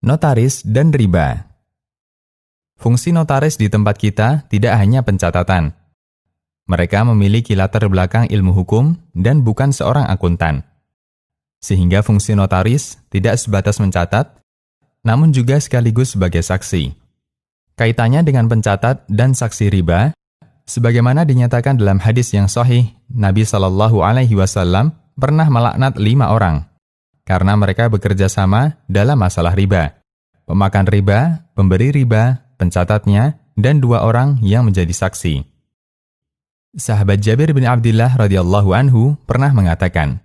Notaris dan riba. Fungsi notaris di tempat kita tidak hanya pencatatan. Mereka memiliki latar belakang ilmu hukum dan bukan seorang akuntan. Sehingga fungsi notaris tidak sebatas mencatat, namun juga sekaligus sebagai saksi. Kaitannya dengan pencatat dan saksi riba, sebagaimana dinyatakan dalam hadis yang sahih, Nabi SAW pernah melaknat 5 orang karena mereka bekerja sama dalam masalah riba. Pemakan riba, pemberi riba, pencatatnya, dan 2 orang yang menjadi saksi. Sahabat Jabir bin Abdullah radhiyallahu anhu pernah mengatakan,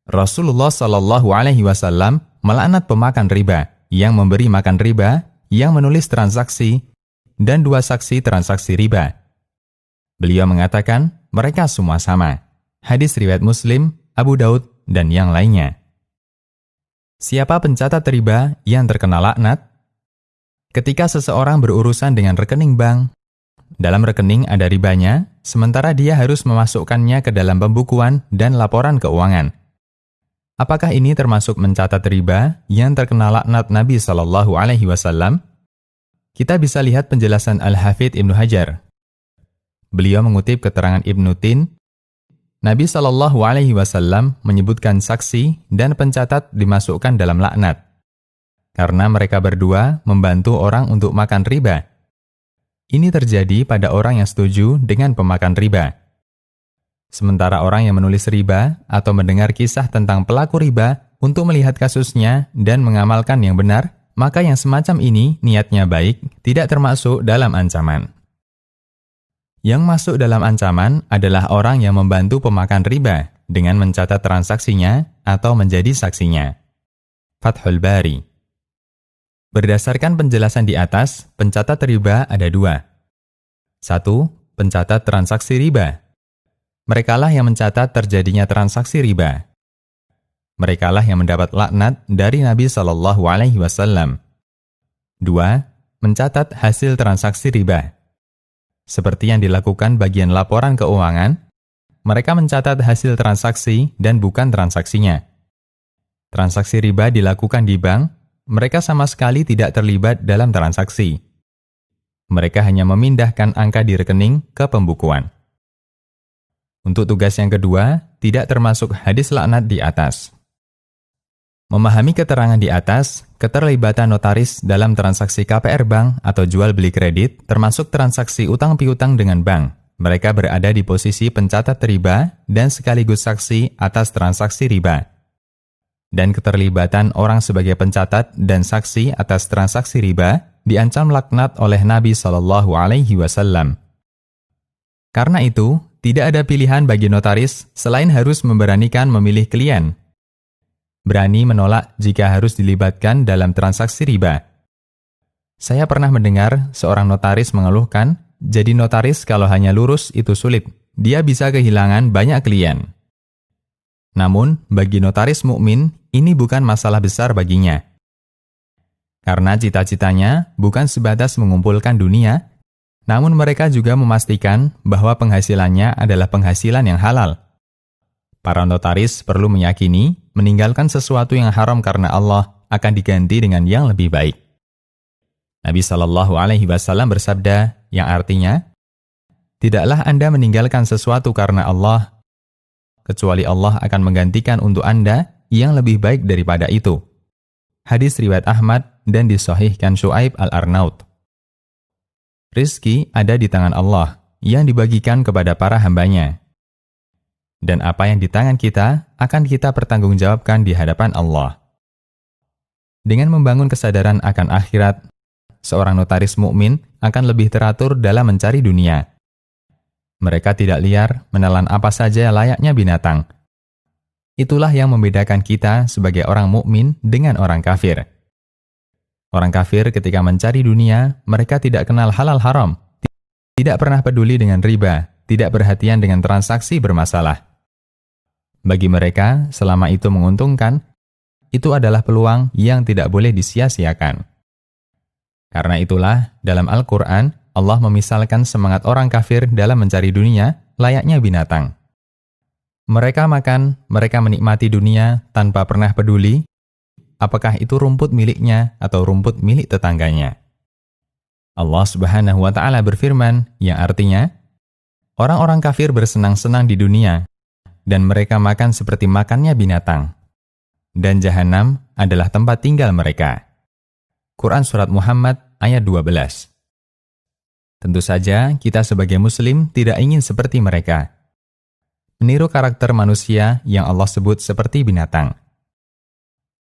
Rasulullah SAW melaknat pemakan riba, yang memberi makan riba, yang menulis transaksi, dan 2 saksi transaksi riba. Beliau mengatakan, mereka semua sama. Hadis riwayat Muslim, Abu Daud, dan yang lainnya. Siapa pencatat riba yang terkena laknat? Ketika seseorang berurusan dengan rekening bank, dalam rekening ada ribanya, sementara dia harus memasukkannya ke dalam pembukuan dan laporan keuangan. Apakah ini termasuk mencatat riba yang terkena laknat Nabi SAW? Kita bisa lihat penjelasan Al-Hafidh Ibnu Hajar. Beliau mengutip keterangan Ibnu Tin, Nabi SAW menyebutkan saksi dan pencatat dimasukkan dalam laknat, karena mereka berdua membantu orang untuk makan riba. Ini terjadi pada orang yang setuju dengan pemakan riba. Sementara orang yang menulis riba atau mendengar kisah tentang pelaku riba untuk melihat kasusnya dan mengamalkan yang benar, maka yang semacam ini niatnya baik, tidak termasuk dalam ancaman. Yang masuk dalam ancaman adalah orang yang membantu pemakan riba dengan mencatat transaksinya atau menjadi saksinya. Fathul Bari. Berdasarkan penjelasan di atas, pencatat riba ada 2. 1. Pencatat transaksi riba. Merekalah yang mencatat terjadinya transaksi riba. Merekalah yang mendapat laknat dari Nabi SAW. 2. Mencatat hasil transaksi riba. Seperti yang dilakukan bagian laporan keuangan, mereka mencatat hasil transaksi dan bukan transaksinya. Transaksi riba dilakukan di bank, mereka sama sekali tidak terlibat dalam transaksi. Mereka hanya memindahkan angka di rekening ke pembukuan. Untuk tugas yang kedua, tidak termasuk hadis laknat di atas. Memahami keterangan di atas, keterlibatan notaris dalam transaksi KPR bank atau jual beli kredit, termasuk transaksi utang piutang dengan bank. Mereka berada di posisi pencatat riba dan sekaligus saksi atas transaksi riba. Dan keterlibatan orang sebagai pencatat dan saksi atas transaksi riba diancam laknat oleh Nabi SAW. Karena itu, tidak ada pilihan bagi notaris selain harus memberanikan memilih klien. Berani menolak jika harus dilibatkan dalam transaksi riba. Saya pernah mendengar seorang notaris mengeluhkan, jadi notaris kalau hanya lurus itu sulit, dia bisa kehilangan banyak klien. Namun, bagi notaris mukmin, ini bukan masalah besar baginya. Karena cita-citanya bukan sebatas mengumpulkan dunia, namun mereka juga memastikan bahwa penghasilannya adalah penghasilan yang halal. Para notaris perlu meyakini meninggalkan sesuatu yang haram karena Allah akan diganti dengan yang lebih baik. Nabi SAW bersabda yang artinya, tidaklah Anda meninggalkan sesuatu karena Allah, kecuali Allah akan menggantikan untuk Anda yang lebih baik daripada itu. Hadis riwayat Ahmad dan disahihkan Syuaib Al-Arnaut. Rizki ada di tangan Allah yang dibagikan kepada para hambanya. Dan apa yang di tangan kita akan kita pertanggungjawabkan di hadapan Allah. Dengan membangun kesadaran akan akhirat, seorang notaris mukmin akan lebih teratur dalam mencari dunia. Mereka tidak liar menelan apa saja layaknya binatang. Itulah yang membedakan kita sebagai orang mukmin dengan orang kafir. Orang kafir ketika mencari dunia, mereka tidak kenal halal haram, tidak pernah peduli dengan riba, tidak perhatian dengan transaksi bermasalah. Bagi mereka, selama itu menguntungkan, itu adalah peluang yang tidak boleh disia-siakan. Karena itulah, dalam Al-Quran, Allah memisalkan semangat orang kafir dalam mencari dunia layaknya binatang. Mereka makan, mereka menikmati dunia tanpa pernah peduli apakah itu rumput miliknya atau rumput milik tetangganya. Allah Subhanahu wa Ta'ala berfirman, yang artinya, orang-orang kafir bersenang-senang di dunia, dan mereka makan seperti makannya binatang. Dan jahanam adalah tempat tinggal mereka. Quran Surat Muhammad ayat 12. Tentu saja, kita sebagai Muslim tidak ingin seperti mereka. Meniru karakter manusia yang Allah sebut seperti binatang.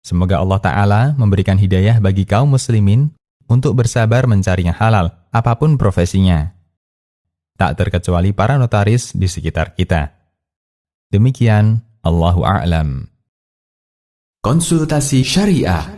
Semoga Allah Ta'ala memberikan hidayah bagi kaum muslimin untuk bersabar mencari yang halal, apapun profesinya. Tak terkecuali para notaris di sekitar kita. Demikian, Allahu A'lam. Konsultasi Syariah.